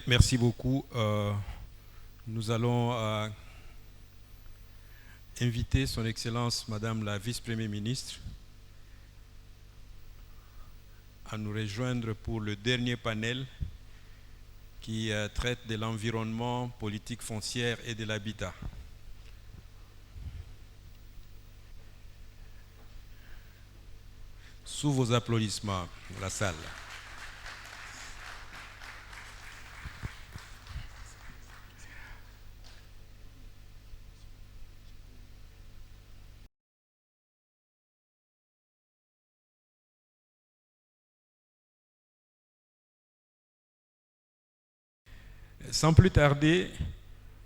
Merci beaucoup. Nous allons inviter Son Excellence Madame la Vice-Première ministre à nous rejoindre pour le dernier panel qui traite de l'environnement, politique foncière et de l'habitat. Sous vos applaudissements, la salle. Sans plus tarder,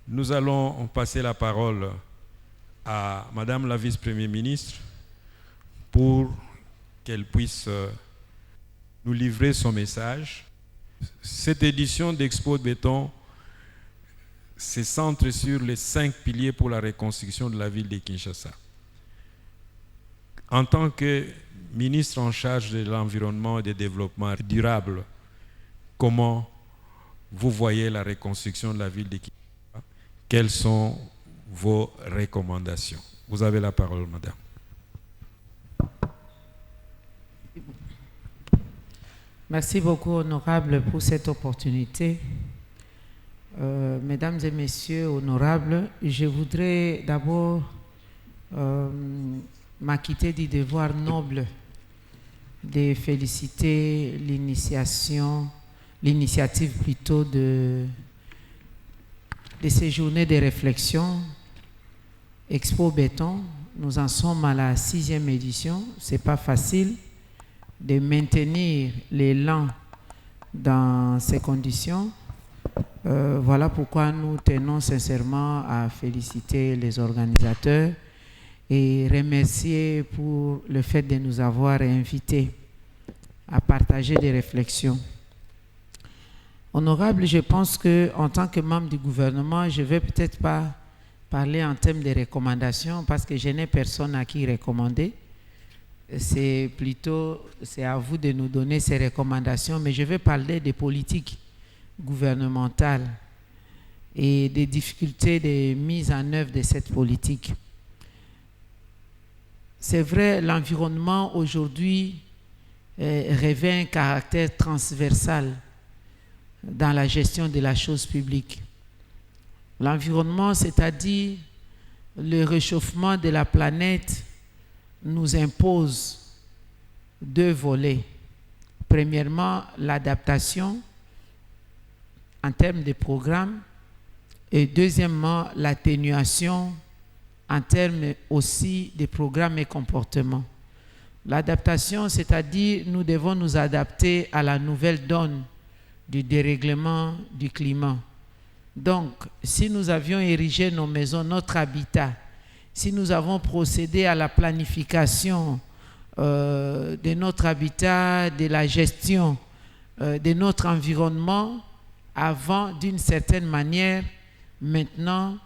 nous allons passer la parole à Madame la Vice-Première ministre pour qu'elle puisse nous livrer son message. Cette édition d'Expo de Béton se centre sur les 5 piliers pour la reconstruction de la ville de Kinshasa. En tant que ministre en charge de l'environnement et du développement durable, comment vous voyez la reconstruction de la ville de Kinshasa? Quelles sont vos recommandations? Vous avez la parole, madame. Merci beaucoup, honorable, pour cette opportunité. Mesdames et messieurs honorables, je voudrais d'abord m'acquitter du devoir noble de féliciter l'initiative plutôt de ces journées de réflexion Expo Béton. Nous en sommes à la 6e édition. Ce n'est pas facile de maintenir l'élan dans ces conditions. Voilà pourquoi nous tenons sincèrement à féliciter les organisateurs et remercier pour le fait de nous avoir invités à partager des réflexions. Honorable, je pense qu'en tant que membre du gouvernement, je ne vais peut-être pas parler en termes de recommandations parce que je n'ai personne à qui recommander. C'est à vous de nous donner ces recommandations, mais je vais parler des politiques gouvernementales et des difficultés de mise en œuvre de cette politique. C'est vrai, l'environnement aujourd'hui revêt un caractère transversal dans la gestion de la chose publique. L'environnement, c'est-à-dire le réchauffement de la planète, nous impose 2 volets. Premièrement, l'adaptation en termes de programme et deuxièmement, l'atténuation en termes aussi de programmes et comportements. L'adaptation, c'est-à-dire nous devons nous adapter à la nouvelle donne du dérèglement du climat. Donc, si nous avions érigé nos maisons, notre habitat, si nous avons procédé à la planification de notre habitat, de la gestion de notre environnement, avant, d'une certaine manière, maintenant,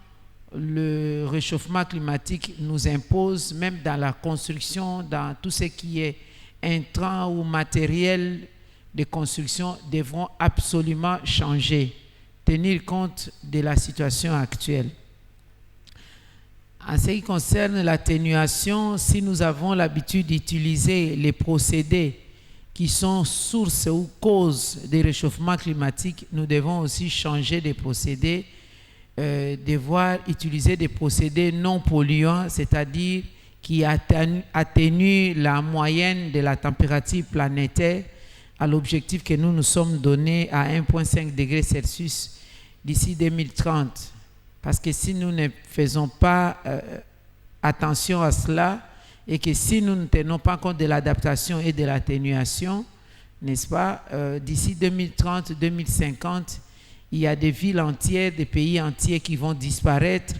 le réchauffement climatique nous impose, même dans la construction, dans tout ce qui est intrant ou matériel de construction, devront absolument changer, tenir compte de la situation actuelle. En ce qui concerne l'atténuation, si nous avons l'habitude d'utiliser les procédés qui sont source ou cause des réchauffements climatiques, nous devons aussi changer des procédés, devoir utiliser des procédés non polluants, c'est-à-dire qui atténuent la moyenne de la température planétaire à l'objectif que nous nous sommes donnés à 1,5 degré Celsius d'ici 2030. Parce que si nous ne faisons pas attention à cela et que si nous ne tenons pas compte de l'adaptation et de l'atténuation, n'est-ce pas, d'ici 2030-2050, il y a des villes entières, des pays entiers qui vont disparaître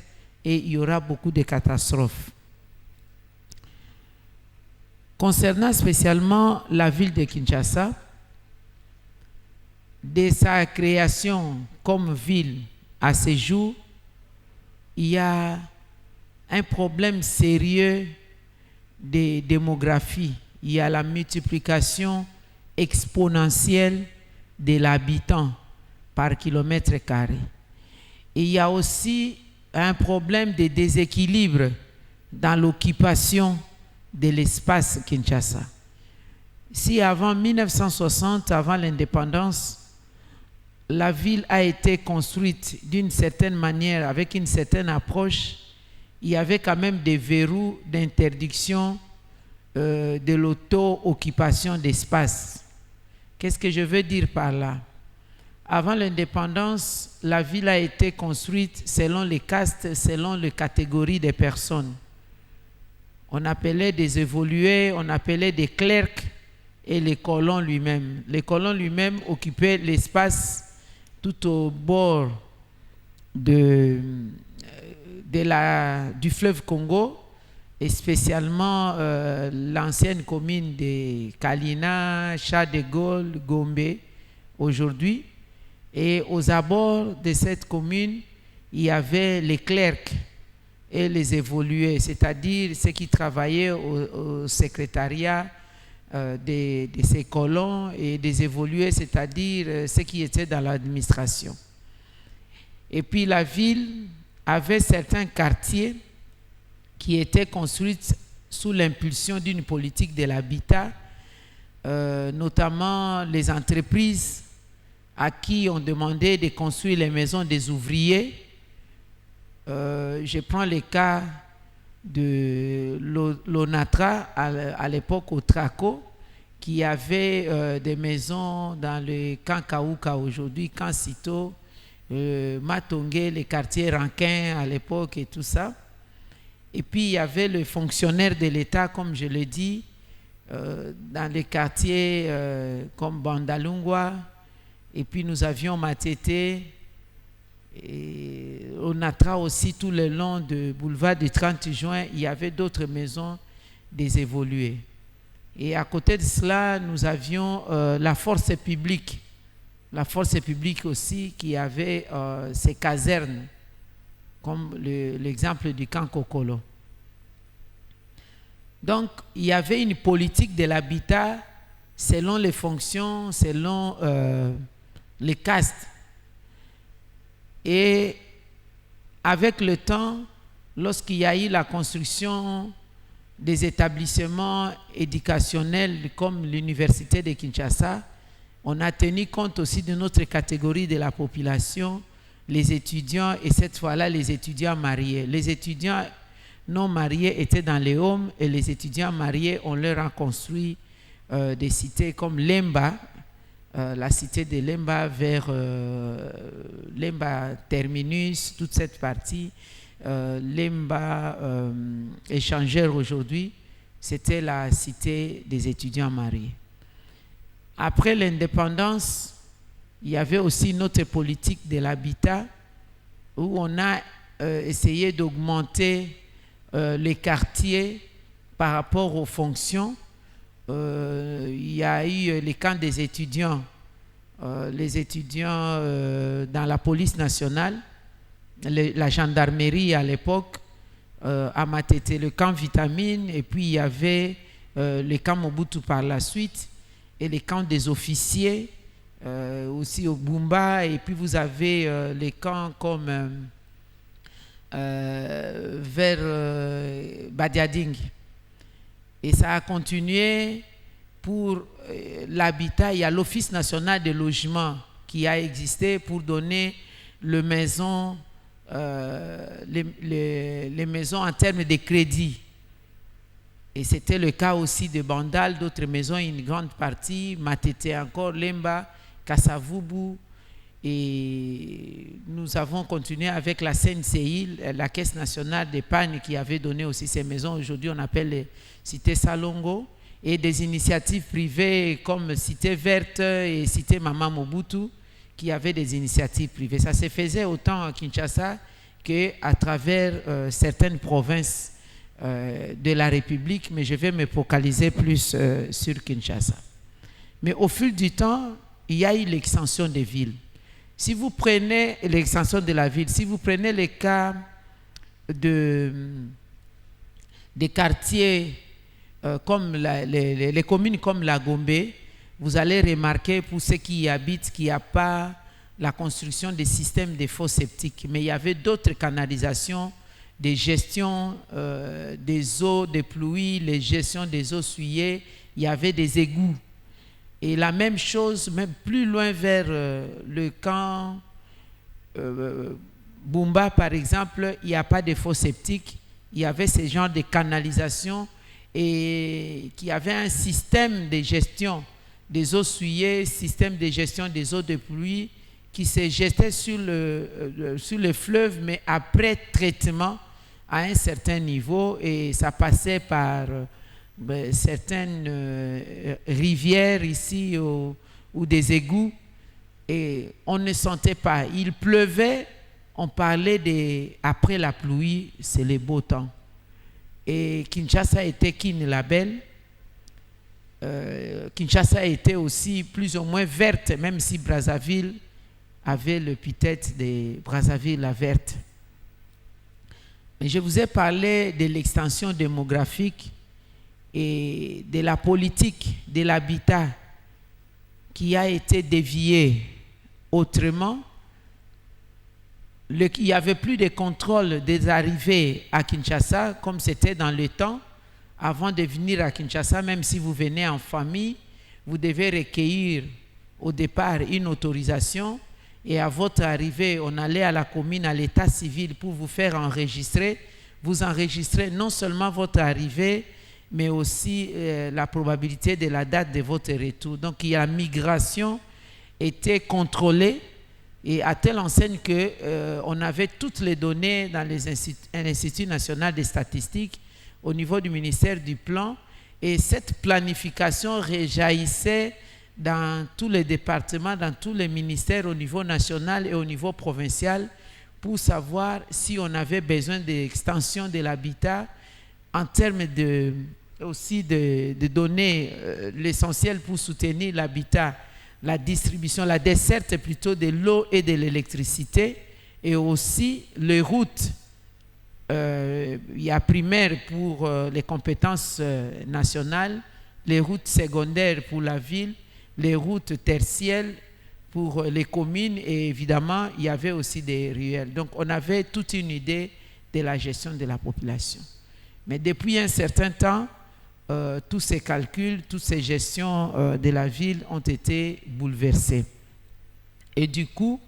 et il y aura beaucoup de catastrophes. Concernant spécialement la ville de Kinshasa, dès sa création comme ville à ce jour, il y a un problème sérieux de démographie. Il y a la multiplication exponentielle de l'habitant. par kilomètre carré. Et il y a aussi un problème de déséquilibre dans l'occupation de l'espace Kinshasa. Si avant 1960, avant l'indépendance, la ville a été construite d'une certaine manière, avec une certaine approche, il y avait quand même des verrous d'interdiction de l'auto-occupation d'espace. Qu'est-ce que je veux dire par là? Avant l'indépendance, la ville a été construite selon les castes, selon les catégories des personnes. On appelait des évolués, on appelait des clercs et les colons lui-même. Les colons lui-même occupaient l'espace tout au bord du fleuve Congo, et spécialement l'ancienne commune de Kalina, Charles de Gaulle, Gombe aujourd'hui. Et aux abords de cette commune, il y avait les clercs et les évolués, c'est-à-dire ceux qui travaillaient au secrétariat de ces colons, et des évolués, c'est-à-dire ceux qui étaient dans l'administration. Et puis la ville avait certains quartiers qui étaient construits sous l'impulsion d'une politique de l'habitat, notamment les entreprises à qui on demandait de construire les maisons des ouvriers. Je prends le cas de l'ONATRA à l'époque au Traco, qui avait des maisons dans le camp Kaouka aujourd'hui, camp Sito, Matongé, les quartiers Rankin à l'époque et tout ça. Et puis il y avait le fonctionnaire de l'État, comme je l'ai dit, dans les quartiers comme Bandalungwa. Et puis nous avions Matete, et Onatra aussi tout le long du boulevard du 30 juin, il y avait d'autres maisons des évolués. Et à côté de cela, nous avions la force publique. La force publique aussi qui avait ses casernes, comme l'exemple du camp Kokolo. Donc, il y avait une politique de l'habitat selon les fonctions, selon les castes. Et avec le temps, lorsqu'il y a eu la construction des établissements éducationnels comme l'université de Kinshasa, on a tenu compte aussi de notre catégorie de la population, les étudiants, et cette fois-là les étudiants mariés. Les étudiants non mariés étaient dans les homes, et les étudiants mariés, on leur a construit des cités comme Lemba, la cité de Lemba vers Lemba Terminus, toute cette partie, Lemba échangeur aujourd'hui, c'était la cité des étudiants mariés. Après l'indépendance, il y avait aussi notre politique de l'habitat où on a essayé d'augmenter les quartiers par rapport aux fonctions. Il y a eu les camps des étudiants, les étudiants dans la police nationale, la gendarmerie à l'époque, à Matete, le camp Vitamine, et puis il y avait le camp Mobutu par la suite, et les camps des officiers, aussi au Bumba, et puis vous avez les camps comme vers Badiading. Et ça a continué pour l'habitat. Il y a l'Office national de logement qui a existé pour donner les maisons en termes de crédit. Et c'était le cas aussi de Bandal, d'autres maisons, une grande partie, Matete encore, Lemba, Kassavubu. Et nous avons continué avec la CNCI, la Caisse nationale d'épargne, qui avait donné aussi ces maisons. Aujourd'hui, on appelle les cités Salongo. Et des initiatives privées comme Cité Verte et Cité Maman Mobutu, qui avaient des initiatives privées. Ça se faisait autant à Kinshasa qu'à travers certaines provinces de la République, mais je vais me focaliser plus sur Kinshasa. Mais au fil du temps, il y a eu l'extension des villes. Si vous prenez l'extension de la ville, si vous prenez les cas des quartiers comme les communes comme la Gombe, vous allez remarquer pour ceux qui y habitent qu'il n'y a pas la construction des systèmes de fosses septiques. Mais il y avait d'autres canalisations, des gestions des eaux de pluie, les gestions des eaux souillées, il y avait des égouts. Et la même chose, même plus loin vers le camp Bumba, par exemple, il n'y a pas de fosses septiques. Il y avait ce genre de canalisation et qui avait un système de gestion des eaux souillées, système de gestion des eaux de pluie qui se jetait sur le fleuve, mais après traitement à un certain niveau, et ça passait par certaines rivières ici ou des égouts, et on ne sentait pas. Il pleuvait, on parlait après la pluie, c'est le beau temps. Et Kinshasa était Kin Label. Kinshasa était aussi plus ou moins verte, même si Brazzaville avait l'épithète de Brazzaville la verte. Mais je vous ai parlé de l'extension démographique et de la politique de l'habitat qui a été déviée autrement. Il n'y avait plus de contrôle des arrivées à Kinshasa comme c'était dans le temps. Avant de venir à Kinshasa, même si vous venez en famille, vous devez recueillir au départ une autorisation, et à votre arrivée, on allait à la commune, à l'état civil pour vous faire enregistrer. Vous enregistrez non seulement votre arrivée, mais aussi la probabilité de la date de votre retour. Donc la migration était contrôlée, et à telle enseigne qu'on avait toutes les données dans l'Institut national des statistiques au niveau du ministère du Plan, et cette planification rejaillissait dans tous les départements, dans tous les ministères au niveau national et au niveau provincial pour savoir si on avait besoin d'extension de l'habitat en termes aussi de donner l'essentiel pour soutenir l'habitat, la distribution, la desserte plutôt de l'eau et de l'électricité, et aussi les routes. Il y a primaire pour les compétences nationales, les routes secondaires pour la ville, les routes tertiaires pour les communes, et évidemment, il y avait aussi des ruelles. Donc, on avait toute une idée de la gestion de la population. Mais depuis un certain temps, tous ces calculs, toutes ces gestions de la ville ont été bouleversés. Et du coup,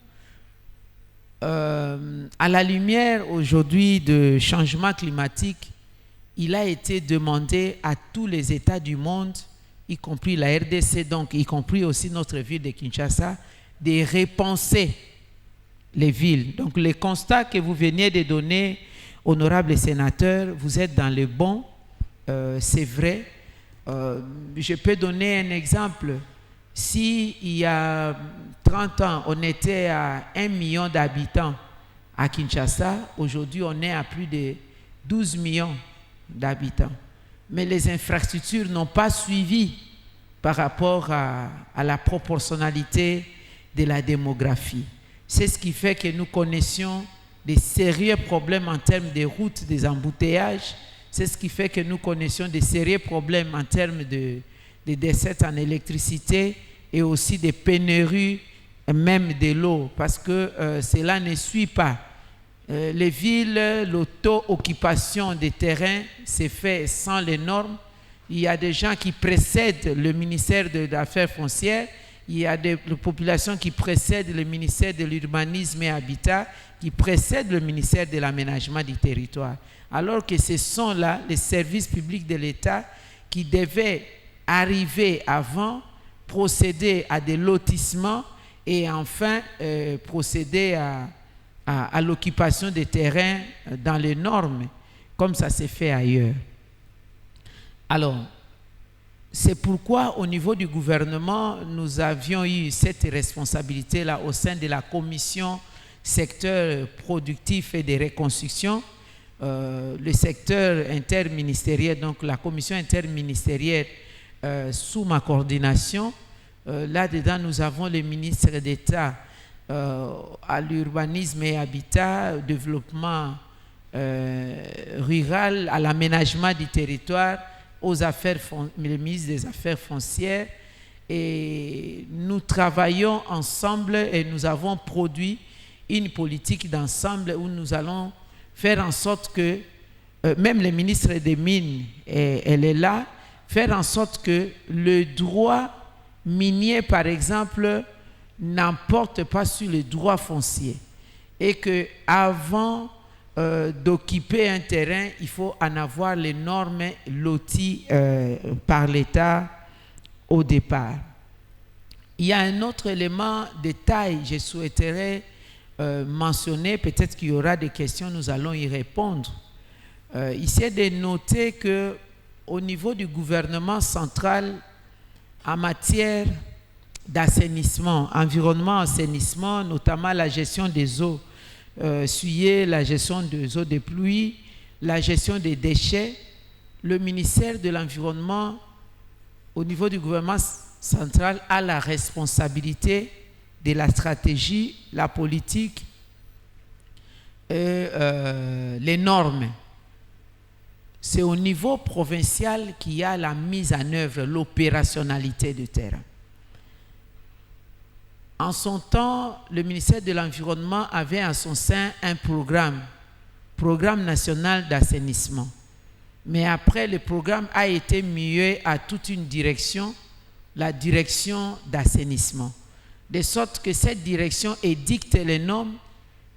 à la lumière aujourd'hui de changement climatique, il a été demandé à tous les États du monde, y compris la RDC, donc y compris aussi notre ville de Kinshasa, de repenser les villes. Donc le constat que vous veniez de donner, honorable sénateur, vous êtes dans le bon, c'est vrai. Je peux donner un exemple. Si il y a 30 ans, on était à 1 million d'habitants à Kinshasa, aujourd'hui on est à plus de 12 millions d'habitants. Mais les infrastructures n'ont pas suivi par rapport à la proportionnalité de la démographie. C'est ce qui fait que nous connaissions des sérieux problèmes en termes de routes, des embouteillages. C'est ce qui fait que nous connaissions des sérieux problèmes en termes de dessertes en électricité et aussi des pénuries, même de l'eau, parce que cela ne suit pas. Les villes, l'auto-occupation des terrains s'est fait sans les normes. Il y a des gens qui précèdent le ministère des Affaires foncières, il y a des populations qui précèdent le ministère de l'Urbanisme et Habitat, qui précèdent le ministère de l'Aménagement du territoire. Alors que ce sont là les services publics de l'État qui devaient arriver avant, procéder à des lotissements et enfin procéder à l'occupation des terrains dans les normes, comme ça s'est fait ailleurs. Alors, c'est pourquoi au niveau du gouvernement, nous avions eu cette responsabilité-là au sein de la commission secteur productif et de reconstruction, le secteur interministériel, donc la commission interministérielle sous ma coordination. Là-dedans, nous avons le ministre d'État à l'urbanisme et habitat, au développement rural, à l'aménagement du territoire, aux affaires, le ministre des Affaires foncières, et nous travaillons ensemble et nous avons produit une politique d'ensemble où nous allons faire en sorte que, même le ministre des Mines, elle est là, faire en sorte que le droit minier, par exemple, n'emporte pas sur le droit foncier. Et qu'avant d'occuper un terrain, il faut en avoir les normes loties par l'État au départ. Il y a un autre élément de taille, je souhaiterais mentionner, peut-être qu'il y aura des questions, nous allons y répondre. Ici est de noter qu'au niveau du gouvernement central, en matière d'assainissement, environnement, assainissement, notamment la gestion des eaux souillées, la gestion des eaux de pluie, la gestion des déchets, le ministère de l'Environnement, au niveau du gouvernement central, a la responsabilité de la stratégie, la politique et les normes. C'est au niveau provincial qu'il y a la mise en œuvre, l'opérationnalité du terrain. En son temps, le ministère de l'Environnement avait en son sein un programme national d'assainissement. Mais après, le programme a été mué à toute une direction, la direction d'assainissement. De sorte que cette direction édicte les normes,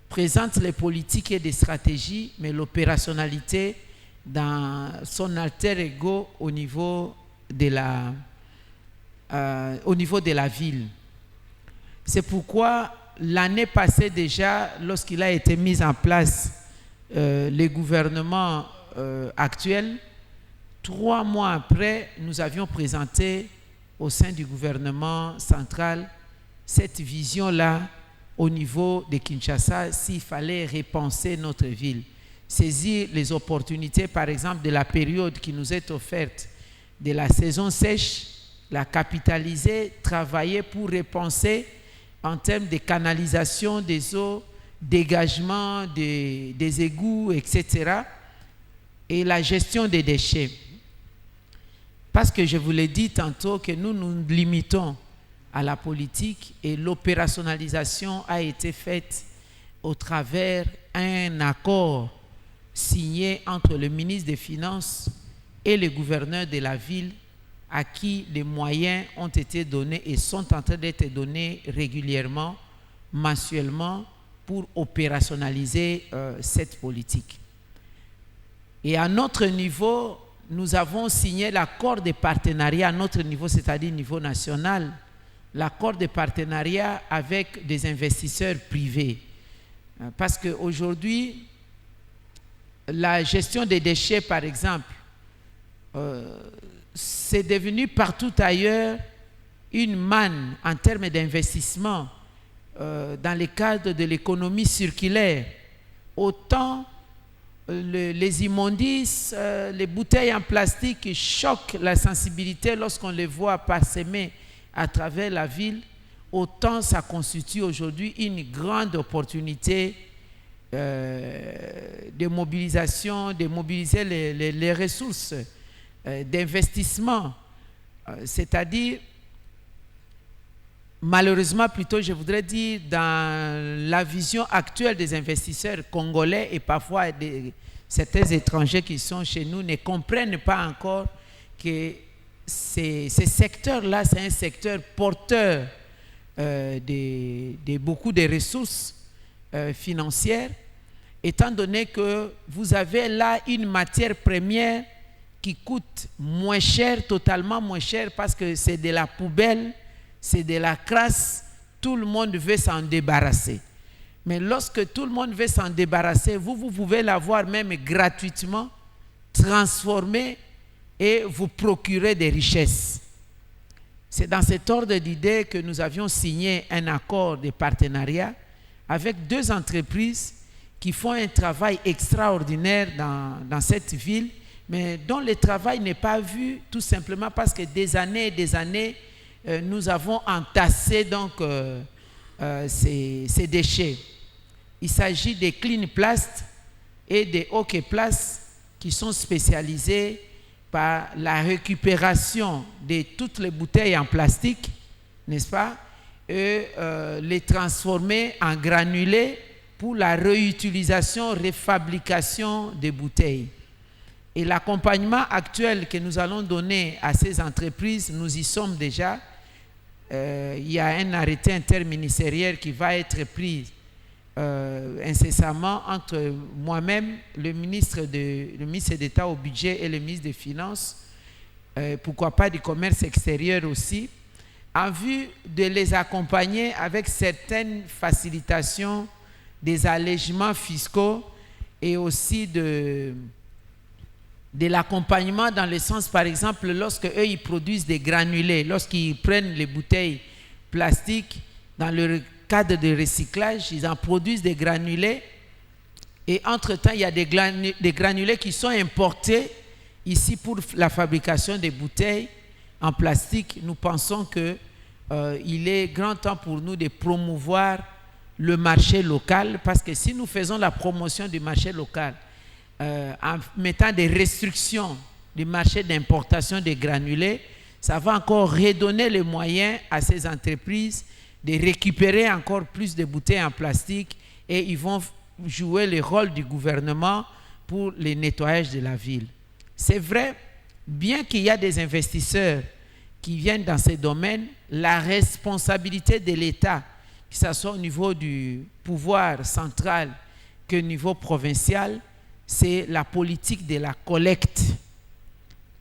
présente les politiques et des stratégies, mais l'opérationnalité dans son alter ego au niveau de la ville. C'est pourquoi l'année passée déjà, lorsqu'il a été mis en place le gouvernement actuel, 3 mois après, nous avions présenté au sein du gouvernement central cette vision-là au niveau de Kinshasa, s'il fallait repenser notre ville, saisir les opportunités, par exemple, de la période qui nous est offerte, de la saison sèche, la capitaliser, travailler pour repenser en termes de canalisation des eaux, dégagement des égouts, etc. et la gestion des déchets. Parce que je vous l'ai dit tantôt que nous nous limitons à la politique et l'opérationnalisation a été faite au travers d'un accord signé entre le ministre des Finances et le gouverneur de la ville à qui les moyens ont été donnés et sont en train d'être donnés régulièrement, mensuellement, pour opérationnaliser cette politique. Et à notre niveau, nous avons signé l'accord de partenariat à notre niveau, c'est-à-dire niveau national, l'accord de partenariat avec des investisseurs privés. Parce qu'aujourd'hui, la gestion des déchets, par exemple, c'est devenu partout ailleurs une manne en termes d'investissement dans le cadre de l'économie circulaire. Autant les immondices, les bouteilles en plastique choquent la sensibilité lorsqu'on les voit parsemées à travers la ville, autant ça constitue aujourd'hui une grande opportunité de mobilisation, de mobiliser les ressources d'investissement. C'est-à-dire, malheureusement plutôt, je voudrais dire, dans la vision actuelle des investisseurs congolais et parfois certains étrangers qui sont chez nous ne comprennent pas encore que ces secteurs-là, c'est un secteur porteur de beaucoup de ressources financières, étant donné que vous avez là une matière première qui coûte moins cher, totalement moins cher, parce que c'est de la poubelle, c'est de la crasse, tout le monde veut s'en débarrasser. Mais lorsque tout le monde veut s'en débarrasser, vous pouvez l'avoir même gratuitement, transformer et vous procurer des richesses. C'est dans cet ordre d'idées que nous avions signé un accord de partenariat avec 2 entreprises qui font un travail extraordinaire dans cette ville, mais dont le travail n'est pas vu tout simplement parce que des années et des années, nous avons entassé donc ces déchets. Il s'agit des Clean Plast et des OK Plast qui sont spécialisés par la récupération de toutes les bouteilles en plastique, n'est-ce pas, et les transformer en granulés pour la réutilisation, réfabrication des bouteilles. Et l'accompagnement actuel que nous allons donner à ces entreprises, nous y sommes déjà. Il y a un arrêté interministériel qui va être pris incessamment entre moi-même, le ministre d'État au budget et le ministre des Finances, pourquoi pas du commerce extérieur aussi, en vue de les accompagner avec certaines facilitations, des allègements fiscaux et aussi de l'accompagnement dans le sens, par exemple, lorsque eux ils produisent des granulés, lorsqu'ils prennent les bouteilles plastiques dans le cadre de recyclage, ils en produisent des granulés et entre-temps, il y a des granulés qui sont importés ici pour la fabrication des bouteilles en plastique. Nous pensons qu'il est grand temps pour nous de promouvoir le marché local, parce que si nous faisons la promotion du marché local en mettant des restrictions du marché d'importation des granulés, ça va encore redonner les moyens à ces entreprises de récupérer encore plus de bouteilles en plastique et ils vont jouer le rôle du gouvernement pour le nettoyage de la ville. C'est vrai, bien qu'il y a des investisseurs qui viennent dans ces domaines, la responsabilité de l'État, que ce soit au niveau du pouvoir central qu'au niveau provincial, c'est la politique de la collecte.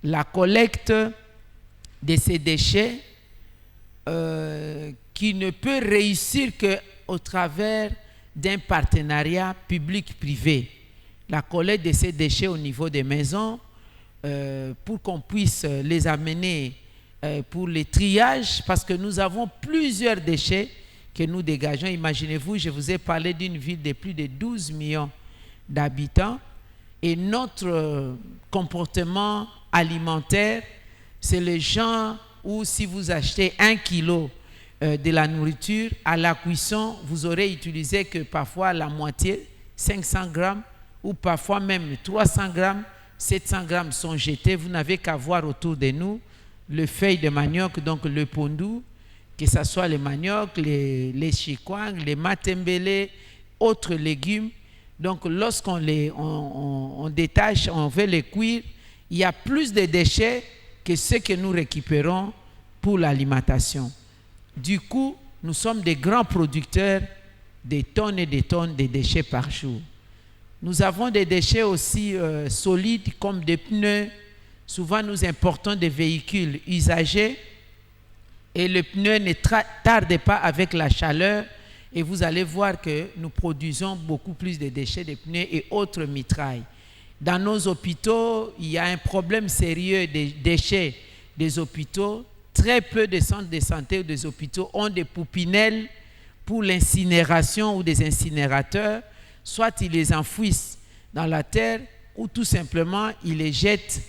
La collecte de ces déchets qui ne peut réussir qu'au travers d'un partenariat public-privé. La collecte de ces déchets au niveau des maisons pour qu'on puisse les amener pour les triages, parce que nous avons plusieurs déchets que nous dégageons. Imaginez-vous, je vous ai parlé d'une ville de plus de 12 millions d'habitants et notre comportement alimentaire, c'est le genre où si vous achetez 1 kilo de la nourriture, à la cuisson, vous aurez utilisé que parfois la moitié, 500 grammes, ou parfois même 300 grammes, 700 grammes sont jetés. Vous n'avez qu'à voir autour de nous le feuille de manioc, donc le pondou, que ce soit les manioc, les chikwang, les matembele, autres légumes. Donc lorsqu'on on détache, on veut les cuire, il y a plus de déchets que ceux que nous récupérons pour l'alimentation. Du coup, nous sommes des grands producteurs des tonnes et des tonnes de déchets par jour. Nous avons des déchets aussi solides comme des pneus. Souvent, nous importons des véhicules usagés et le pneu ne tarde pas avec la chaleur et vous allez voir que nous produisons beaucoup plus de déchets de pneus et autres mitrailles. Dans nos hôpitaux, il y a un problème sérieux des déchets des hôpitaux. Très peu de centres de santé ou des hôpitaux ont des poupinelles pour l'incinération ou des incinérateurs. Soit ils les enfouissent dans la terre ou tout simplement ils les jettent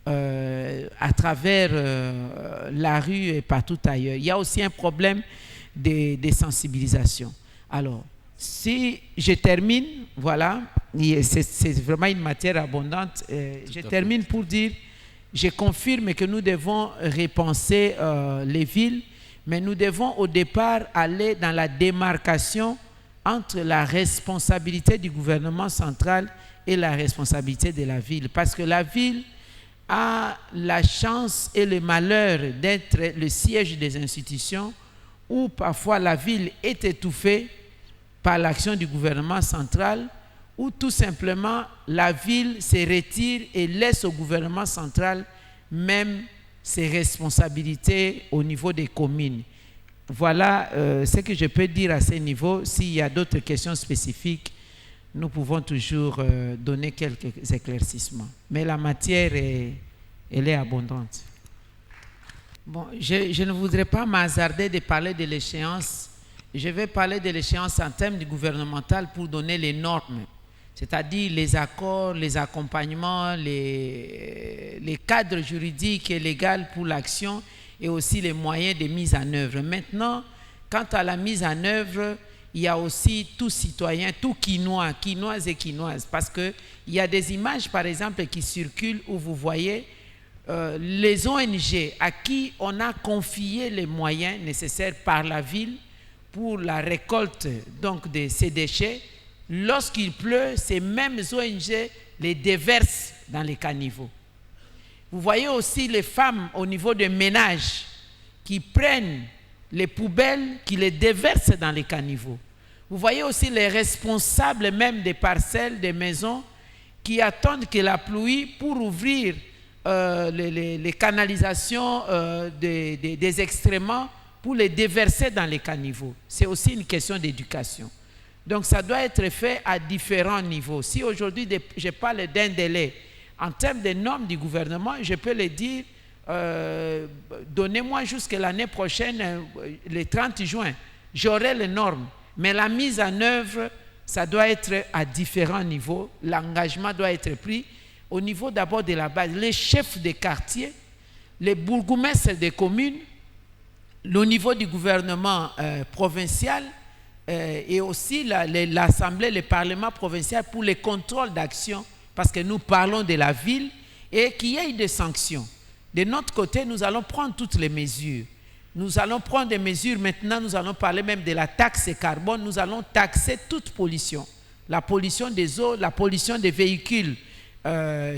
à travers la rue et partout ailleurs. Il y a aussi un problème de sensibilisation. Alors, si je termine, voilà, c'est vraiment une matière abondante. Je termine pour dire, je confirme que nous devons repenser les villes, mais nous devons au départ aller dans la démarcation entre la responsabilité du gouvernement central et la responsabilité de la ville. Parce que la ville a la chance et le malheur d'être le siège des institutions où parfois la ville est étouffée par l'action du gouvernement central, ou tout simplement la ville se retire et laisse au gouvernement central même ses responsabilités au niveau des communes. Voilà ce que je peux dire à ce niveau. S'il y a d'autres questions spécifiques, nous pouvons toujours donner quelques éclaircissements. Mais la matière, elle est abondante. Bon, je ne voudrais pas m'hasarder de parler de l'échéance. Je vais parler de l'échéance en termes gouvernemental pour donner les normes, c'est-à-dire les accords, les accompagnements, les cadres juridiques et légaux pour l'action et aussi les moyens de mise en œuvre. Maintenant, quant à la mise en œuvre, il y a aussi tout citoyen, tout quinois, quinoises et quinoises, parce qu'il y a des images, par exemple, qui circulent où vous voyez les ONG à qui on a confié les moyens nécessaires par la ville pour la récolte donc, de ces déchets, lorsqu'il pleut, ces mêmes ONG les déversent dans les caniveaux. Vous voyez aussi les femmes au niveau des ménages qui prennent les poubelles, qui les déversent dans les caniveaux. Vous voyez aussi les responsables même des parcelles, des maisons, qui attendent que la pluie pour ouvrir les canalisations des excréments pour les déverser dans les caniveaux. C'est aussi une question d'éducation. Donc ça doit être fait à différents niveaux. Si aujourd'hui je parle d'un délai, en termes de normes du gouvernement, je peux le dire, donnez-moi jusqu'à l'année prochaine, le 30 juin, j'aurai les normes. Mais la mise en œuvre, ça doit être à différents niveaux. L'engagement doit être pris au niveau d'abord de la base. Les chefs des quartiers, les bourgmestres des communes, au niveau du gouvernement provincial et aussi l'Assemblée, le Parlement provincial pour les contrôles d'action, parce que nous parlons de la ville et qu'il y ait des sanctions. De notre côté, nous allons prendre toutes les mesures. Nous allons prendre des mesures. Maintenant, nous allons parler même de la taxe carbone. Nous allons taxer toute pollution. La pollution des eaux, la pollution des véhicules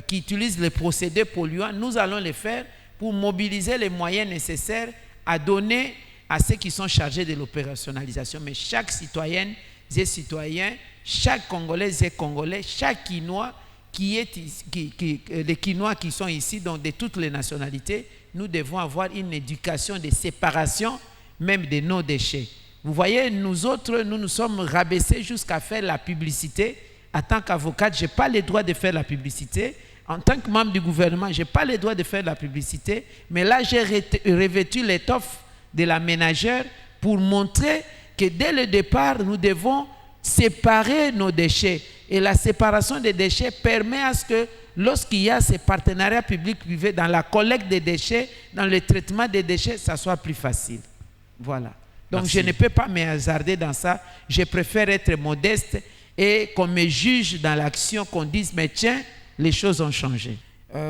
qui utilisent les procédés polluants. Nous allons les faire pour mobiliser les moyens nécessaires à donner à ceux qui sont chargés de l'opérationnalisation. Mais chaque citoyenne et citoyen, chaque Congolais et Congolais, chaque Quinois, les Quinois qui sont ici, donc de toutes les nationalités, nous devons avoir une éducation de séparation même de nos déchets. Vous voyez, nous autres, nous nous sommes rabaissés jusqu'à faire la publicité. En tant qu'avocate, je n'ai pas le droit de faire la publicité. En tant que membre du gouvernement, je n'ai pas le droit de faire la publicité. Mais là, j'ai revêtu l'étoffe de la ménagère pour montrer que dès le départ, nous devons séparer nos déchets. Et la séparation des déchets permet à ce que lorsqu'il y a ces partenariats publics-privés dans la collecte des déchets, dans le traitement des déchets, ça soit plus facile. Voilà. Donc Merci. je ne peux pas me hasarder dans ça. Je préfère être modeste et qu'on me juge dans l'action, qu'on dise, mais tiens, les choses ont changé.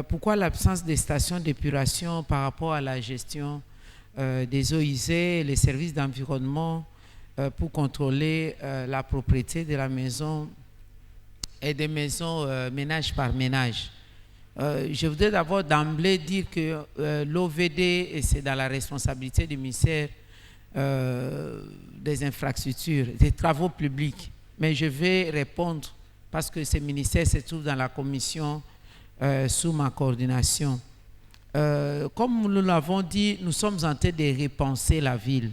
Pourquoi l'absence des stations d'épuration par rapport à la gestion des eaux usées, les services d'environnement pour contrôler la propriété de la maison et des maisons ménage par ménage. Je voudrais d'abord d'emblée dire que l'OVD, c'est dans la responsabilité du ministère des infrastructures, des travaux publics. Mais je vais répondre parce que ce ministère se trouve dans la commission sous ma coordination. Comme nous l'avons dit, nous sommes en train de repenser la ville.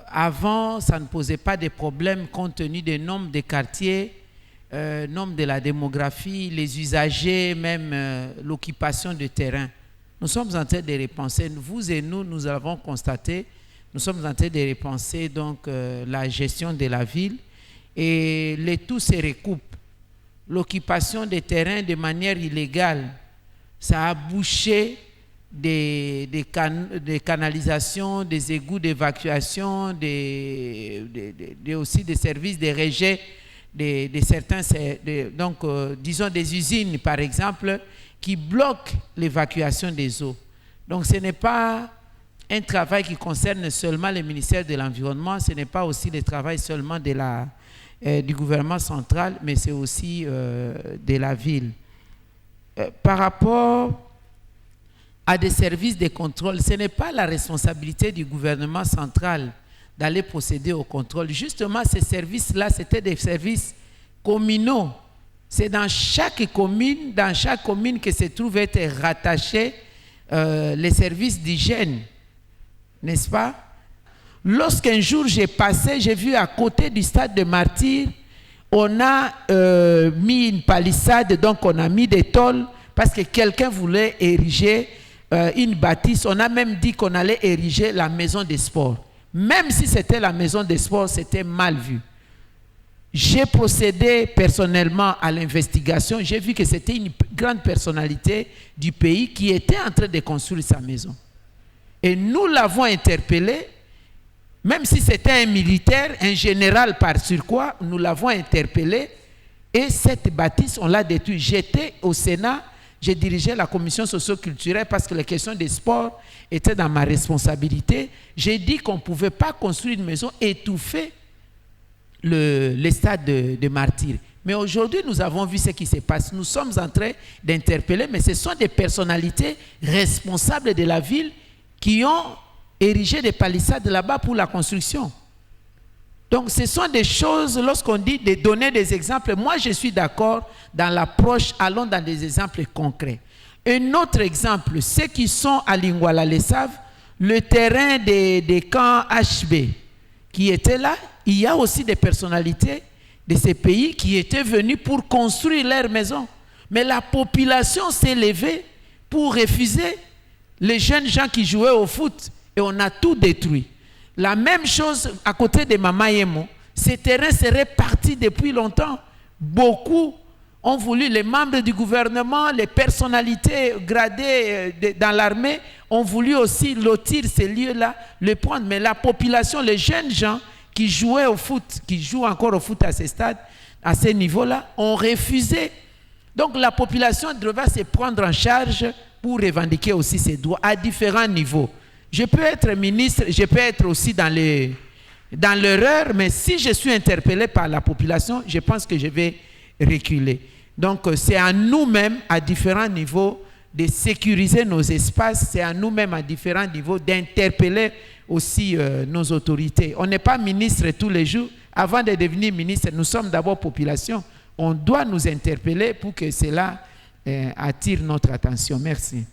Avant, ça ne posait pas de problème compte tenu du nombre de quartiers, nombre de la démographie, les usagers, même l'occupation de terrain. Nous sommes en train de repenser, vous et nous, nous avons constaté, nous sommes en train de repenser donc la gestion de la ville et les tout se recoupent. L'occupation des terrains de manière illégale, ça a bouché des canalisations, des égouts d'évacuation, aussi des services de rejet de certains, disons des usines par exemple, qui bloquent l'évacuation des eaux. Donc ce n'est pas un travail qui concerne seulement le ministère de l'Environnement, ce n'est pas aussi le travail seulement du gouvernement central, mais c'est aussi de la ville. Par rapport à des services de contrôle, ce n'est pas la responsabilité du gouvernement central d'aller procéder au contrôle. Justement, ces services-là, c'était des services communaux. C'est dans chaque commune que se trouvent être rattachés les services d'hygiène, n'est-ce pas? Lorsqu'un jour j'ai passé, j'ai vu à côté du stade de Martyrs, on a mis une palissade, donc on a mis des tôles parce que quelqu'un voulait ériger une bâtisse. On a même dit qu'on allait ériger la maison des sports. Même si c'était la maison des sports, c'était mal vu. J'ai procédé personnellement à l'investigation. J'ai vu que c'était une grande personnalité du pays qui était en train de construire sa maison. Et nous l'avons interpellé, même si c'était un militaire, un général par surcroît, nous l'avons interpellé. Et cette bâtisse, on l'a détruite. J'étais au Sénat j'ai dirigé la commission socio-culturelle parce que les questions des sports étaient dans ma responsabilité. J'ai dit qu'on ne pouvait pas construire une maison étouffer les stades de martyrs. Mais aujourd'hui, nous avons vu ce qui se passe. Nous sommes en train d'interpeller, mais ce sont des personnalités responsables de la ville qui ont érigé des palissades là-bas pour la construction. Donc, ce sont des choses, lorsqu'on dit de donner des exemples, moi je suis d'accord dans l'approche, allons dans des exemples concrets. Un autre exemple, ceux qui sont à Lingouala le savent, le terrain des camps HB qui était là, il y a aussi des personnalités de ces pays qui étaient venus pour construire leur maison. Mais la population s'est levée pour refuser les jeunes gens qui jouaient au foot et on a tout détruit. La même chose à côté de Mama Yemo. Ces terrains seraient partis depuis longtemps. Beaucoup ont voulu, les membres du gouvernement, les personnalités gradées dans l'armée ont voulu aussi lotir ces lieux-là, les prendre. Mais la population, les jeunes gens qui jouaient au foot, qui jouent encore au foot à ces stades, à ces niveaux-là, ont refusé. Donc la population devra se prendre en charge pour revendiquer aussi ses droits à différents niveaux. Je peux être ministre, je peux être aussi dans l'erreur, mais si je suis interpellé par la population, je pense que je vais reculer. Donc c'est à nous-mêmes, à différents niveaux, de sécuriser nos espaces, c'est à nous-mêmes, à différents niveaux, d'interpeller aussi nos autorités. On n'est pas ministre tous les jours. Avant de devenir ministre, nous sommes d'abord population. On doit nous interpeller pour que cela attire notre attention. Merci.